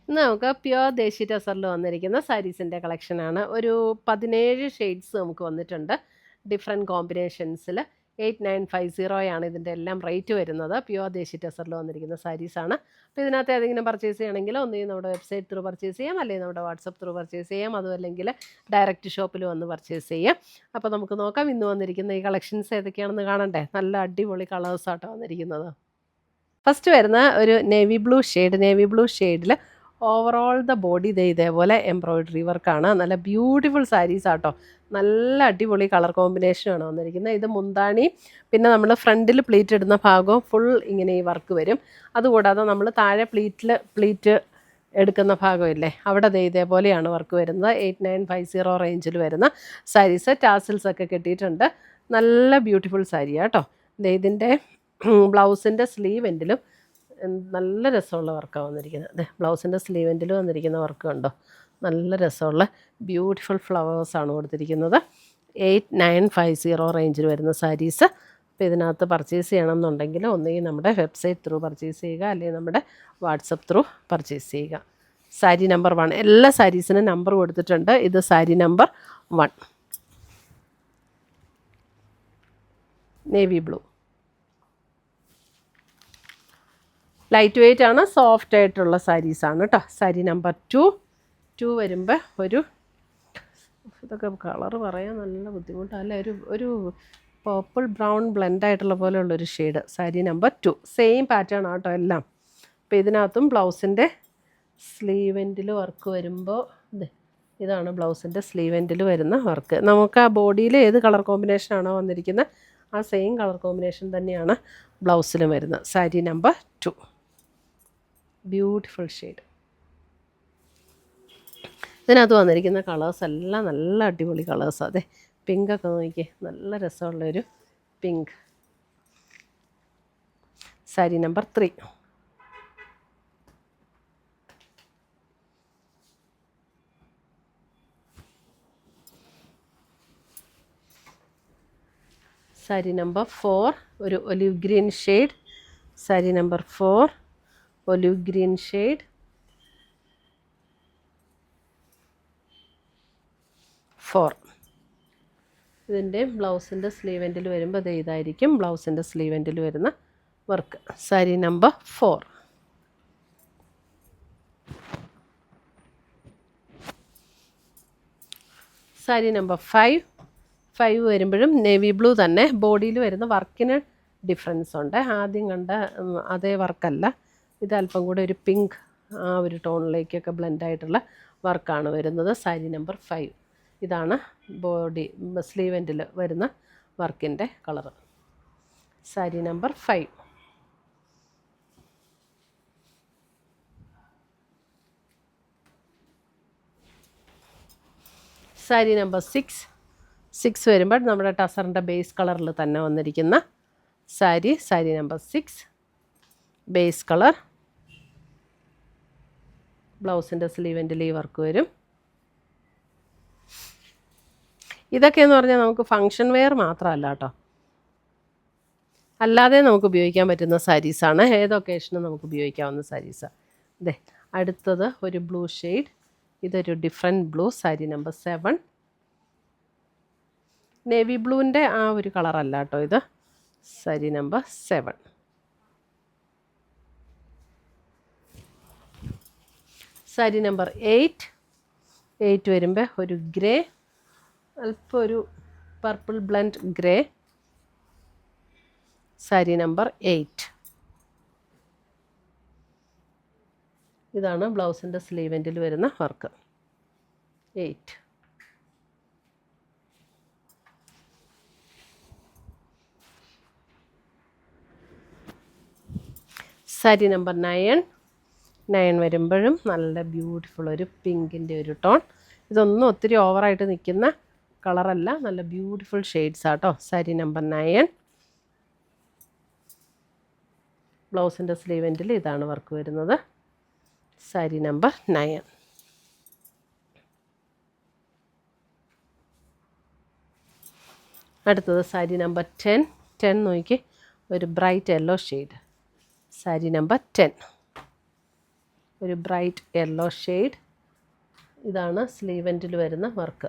ഇന്ന് നമുക്ക് പ്യുവർ ദേശി ടസറിൽ വന്നിരിക്കുന്ന സാരീസിൻ്റെ കളക്ഷനാണ്. ഒരു 17 ഷെയ്ഡ്സ് നമുക്ക് വന്നിട്ടുണ്ട് ഡിഫറെൻറ്റ് കോമ്പിനേഷൻസിൽ. 8950 ഇതിൻ്റെ എല്ലാം റേറ്റ് വരുന്നത്. പ്യുവർ ദേശി ടസറിൽ വന്നിരിക്കുന്ന സാരീസാണ്. അപ്പോൾ ഇതിനകത്ത് ഏതെങ്കിലും പർച്ചേസ് ചെയ്യണമെങ്കിൽ ഒന്നുകിൽ നമ്മുടെ വെബ്സൈറ്റ് ത്രൂ പർച്ചേസ് ചെയ്യാം, അല്ലെങ്കിൽ നമ്മുടെ വാട്സപ്പ് ത്രൂ പർച്ചേസ് ചെയ്യാം, അതും അല്ലെങ്കിൽ ഡയറക്റ്റ് ഷോപ്പിൽ വന്ന് പർച്ചേസ് ചെയ്യാം. അപ്പോൾ നമുക്ക് നോക്കാം ഇന്ന് വന്നിരിക്കുന്ന ഈ കളക്ഷൻസ് ഏതൊക്കെയാണെന്ന് കാണണ്ടേ. നല്ല അടിപൊളി കളേഴ്സാട്ടോ വന്നിരിക്കുന്നത്. ഫസ്റ്റ് വരുന്ന ഒരു നേവി ബ്ലൂ ഷെയ്ഡിൽ ഓവറോൾ ദ ബോഡി ഇതേപോലെ എംബ്രോയിഡറി വർക്കാണ്. നല്ല ബ്യൂട്ടിഫുൾ സാരീസ് ആട്ടോ. നല്ല അടിപൊളി കളർ കോമ്പിനേഷനാണ് വന്നിരിക്കുന്നത്. ഇത് മുന്താണി, പിന്നെ നമ്മൾ ഫ്രണ്ടിൽ പ്ലീറ്റ് ഇടുന്ന ഭാഗവും ഫുൾ ഇങ്ങനെ ഈ വർക്ക് വരും. അതുകൂടാതെ നമ്മൾ താഴെ പ്ലീറ്റ് എടുക്കുന്ന ഭാഗമില്ലേ, അവിടെ ഇതേപോലെയാണ് വർക്ക് വരുന്നത്. 8950 റേഞ്ചിൽ വരുന്ന സാരീസ്. ടാസിൽസ് ഒക്കെ കെട്ടിയിട്ടുണ്ട്. നല്ല ബ്യൂട്ടിഫുൾ സാരിയാണ് കേട്ടോ. ഇതിൻ്റെ ബ്ലൗസിൻ്റെ സ്ലീവ് എൻഡിലും നല്ല രസമുള്ള വർക്കാണ് വന്നിരിക്കുന്നത്. ബ്ലൗസിൻ്റെ സ്ലീവ് എൻഡിലും വന്നിരിക്കുന്ന വർക്ക് കണ്ടോ, നല്ല രസമുള്ള ബ്യൂട്ടിഫുൾ ഫ്ലവേഴ്സാണ് കൊടുത്തിരിക്കുന്നത്. 8950 റേഞ്ചിൽ വരുന്ന സാരീസ്. അപ്പോൾ ഇതിനകത്ത് പർച്ചേസ് ചെയ്യണമെന്നുണ്ടെങ്കിൽ ഒന്നുകിൽ നമ്മുടെ വെബ്സൈറ്റ് ത്രൂ പർച്ചേസ് ചെയ്യുക, അല്ലെങ്കിൽ നമ്മുടെ വാട്സപ്പ് ത്രൂ പർച്ചേസ് ചെയ്യുക. സാരി നമ്പർ 1, എല്ലാ സാരീസിനും നമ്പർ കൊടുത്തിട്ടുണ്ട്. ഇത് sari number 1 navy blue. Lightweight ആണ്, സോഫ്റ്റ് ആയിട്ടുള്ള സാരീസാണ് കേട്ടോ. സാരി നമ്പർ 2 വരുമ്പോൾ ഇതൊക്കെ കളറ് പറയാൻ നല്ല ബുദ്ധിമുട്ടല്ല, ഒരു പർപ്പിൾ ബ്രൗൺ ബ്ലെൻഡായിട്ടുള്ള പോലെയുള്ളൊരു shade. Sari number 2 same pattern ആട്ടോ എല്ലാം. അപ്പോൾ ഇതിനകത്തും ബ്ലൗസിൻ്റെ സ്ലീവ് എൻഡിൽ വർക്ക് വരുമ്പോൾ ഇതാണ് ബ്ലൗസിൻ്റെ സ്ലീവ് എൻഡിൽ വരുന്ന വർക്ക്. നമുക്ക് ആ ബോഡിയിൽ ഏത് കളർ കോമ്പിനേഷനാണോ വന്നിരിക്കുന്നത് ആ സെയിം കളർ കോമ്പിനേഷൻ തന്നെയാണ് ബ്ലൗസിലും വരുന്നത്. Sari number 2 beautiful shade. ഇതിനകത്ത് വന്നിരിക്കുന്ന കളേഴ്സ് എല്ലാം നല്ല അടിപൊളി കളേഴ്സാണ്. അതെ, പിങ്കൊക്കെ നോക്കിയേ, നല്ല രസമുള്ളൊരു pink. Sari number 3 sari number 4 ഒരു olive green shade. Sari number 4 olive green shade. 4 ഇതിൻ്റെ ബ്ലൗസിൻ്റെ സ്ലീവ് എൻഡിൽ വരുമ്പോൾ ഇതായിരിക്കും ബ്ലൗസിൻ്റെ സ്ലീവ് എൻഡിൽ വരുന്ന work. Sari number 4. Sari number 5 വരുമ്പോഴും നേവി ബ്ലൂ തന്നെ. ബോഡിയിൽ വരുന്ന വർക്കിന് ഡിഫറൻസ് ഉണ്ട്. ആദ്യം കണ്ട അതേ വർക്കല്ല, ഇത് അല്പം കൂടെ ഒരു പിങ്ക് ആ ഒരു ടോണിലേക്കൊക്കെ ബ്ലെൻഡായിട്ടുള്ള വർക്കാണ് വരുന്നത്. സാരി നമ്പർ 5 ഇതാണ് ബോഡി സ്ലീവ് എൻഡിൽ വരുന്ന വർക്കിൻ്റെ colour. Sari number 5. Sari number 6 വരുമ്പോൾ നമ്മുടെ ടസറിൻ്റെ ബേസ് കളറിൽ തന്നെ വന്നിരിക്കുന്ന സാരി നമ്പർ 6 ബേസ് കളർ. ബ്ലൗസിൻ്റെ സ്ലീവ് എൻഡിൽ ഈ വർക്ക് വരും. ഇതൊക്കെയെന്ന് പറഞ്ഞാൽ നമുക്ക് ഫങ്ഷൻ വെയർ മാത്രമല്ല കേട്ടോ, അല്ലാതെ നമുക്ക് ഉപയോഗിക്കാൻ പറ്റുന്ന സാരീസാണ്. ഏത് ഒക്കേഷനും നമുക്ക് ഉപയോഗിക്കാവുന്ന സാരീസാണ്. അടുത്തത് ഒരു ബ്ലൂ ഷെയ്ഡ്. ഇതൊരു different blue. Sari number 7 navy ബ്ലൂവിൻ്റെ ആ ഒരു കളറല്ല കേട്ടോ ഇത്. സാരി നമ്പർ 7. സാരി നമ്പർ 8 വരുമ്പോൾ ഒരു ഗ്രേ, അല്പം ഒരു purple blend grey. Sari number 8 ഇതാണ് ബ്ലൗസിൻ്റെ സ്ലീവ് എൻഡിൽ വരുന്ന വർക്ക്. 8 സാരി നമ്പർ 9 വരുമ്പോഴും നല്ല ബ്യൂട്ടിഫുൾ ഒരു പിങ്കിൻ്റെ ഒരു ടോൺ. ഇതൊന്നും ഒത്തിരി ഓവറായിട്ട് നിൽക്കുന്ന കളറല്ല, നല്ല ബ്യൂട്ടിഫുൾ ഷെയ്ഡ്സ് ആട്ടോ. സാരി നമ്പർ 9 ബ്ലൗസിൻ്റെ സ്ലീവ് എൻഡിൽ ഇതാണ് വർക്ക് വരുന്നത്. സാരി നമ്പർ 9. അടുത്തത് സാരി നമ്പർ 10 നോക്കി, ഒരു bright yellow shade. Sari number 10 ഒരു ബ്രൈറ്റ് യെല്ലോ ഷെയ്ഡ്. ഇതാണ് സ്ലീവ് എൻഡിൽ വരുന്ന വർക്ക്.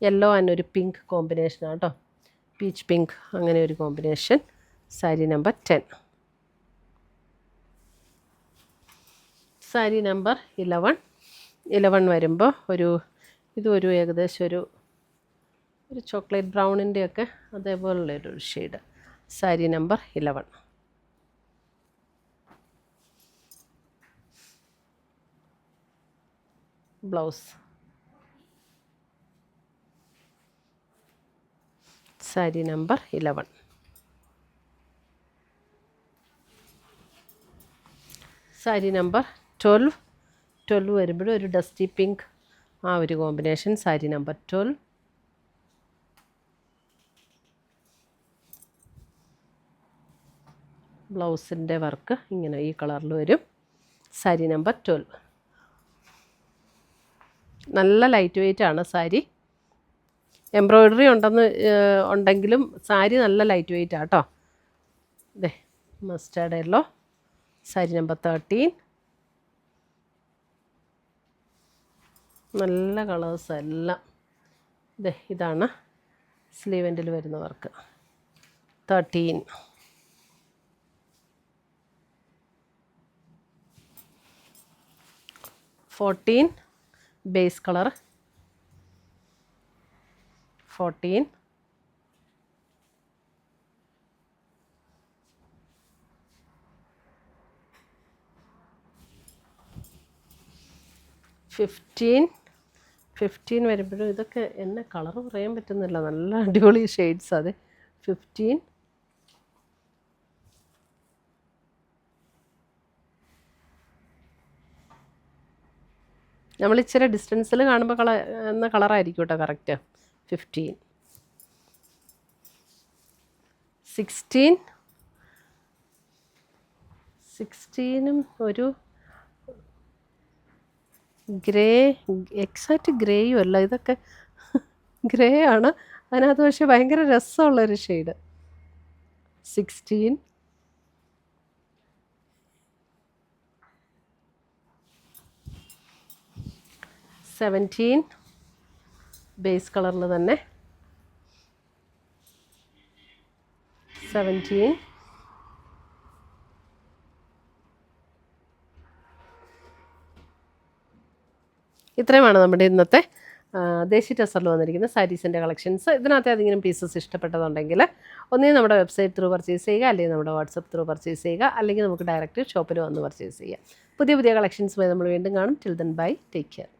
യെല്ലോ ആൻഡ് ഒരു പിങ്ക് കോമ്പിനേഷനാണ് കേട്ടോ, പീച്ച് പിങ്ക്, അങ്ങനെ ഒരു combination. Sari number 10. Sari number 11 വരുമ്പോൾ ഇതൊരു ഏകദേശം ഒരു ചോക്ലേറ്റ് ബ്രൗണിൻ്റെയൊക്കെ അതേപോലുള്ളൊരു shade. Sari number 11. Blouse. Sari number 11. Sari number 12 വരുമ്പോഴും ഒരു ഡസ്റ്റി പിങ്ക്, ആ ഒരു കോമ്പിനേഷൻ. സാരി നമ്പർ 12. ബ്ലൗസിൻ്റെ വർക്ക് ഇങ്ങനെ ഈ കളറിൽ വരും. സാരി നമ്പർ 12. നല്ല ലൈറ്റ് വെയ്റ്റ് ആണ് സാരി. എംബ്രോയ്ഡറി ഉണ്ടെങ്കിലും സാരി നല്ല ലൈറ്റ് വെയ്റ്റ് ആണ് കേട്ടോ. ഇതേ മസ്റ്റാർഡ് യെല്ലോ. സാരി നമ്പർ 13. നല്ല കളേഴ്സ് എല്ലാം. ഇതാണ് സ്ലീവ് എൻഡിൽ വരുന്ന വർക്ക്. 13. 14 base colour. 14. 15 വരുമ്പോഴും ഇതൊക്കെ എന്നെ കളർ പറയാൻ പറ്റുന്നില്ല, നല്ല അടിപൊളി ഷെയ്ഡ്സ്. അതെ 15. നമ്മൾ ഇച്ചിരി ഡിസ്റ്റൻസിൽ കാണുമ്പോൾ എന്ന കളറായിരിക്കും കേട്ടോ കറക്റ്റ്. 15. 16 ഒരു ഗ്രേ, എക്സാക്റ്റ് ഗ്രേയും അല്ല, ഇതൊക്കെ ഗ്രേ ആണ്, അതിനകത്ത് പക്ഷേ ഭയങ്കര രസമുള്ളൊരു ഷെയ്ഡ്. 16. 17 ബേസ് കളറിൽ തന്നെ. 17. ഇത്രയുമാണ് നമ്മുടെ ഇന്നത്തെ ദേശി ടെസറിൽ വന്നിരിക്കുന്ന സാരീസിൻ്റെ കളക്ഷൻസ്. ഇതിനകത്ത് ഏതെങ്കിലും പീസസ് ഇഷ്ടപ്പെട്ടതുണ്ടെങ്കിൽ ഒന്നേ നമ്മുടെ വെബ്സൈറ്റ് ത്രൂ പർച്ചേസ് ചെയ്യുക, അല്ലെങ്കിൽ നമ്മുടെ വാട്സപ്പ് ത്രൂ പർച്ചേസ് ചെയ്യുക, അല്ലെങ്കിൽ നമുക്ക് ഡയറക്റ്റ് ഷോപ്പിൽ വന്ന് പർച്ചേസ് ചെയ്യുക. പുതിയ കളക്ഷൻസുമായി നമ്മൾ വീണ്ടും കാണും. Till then bye, take care.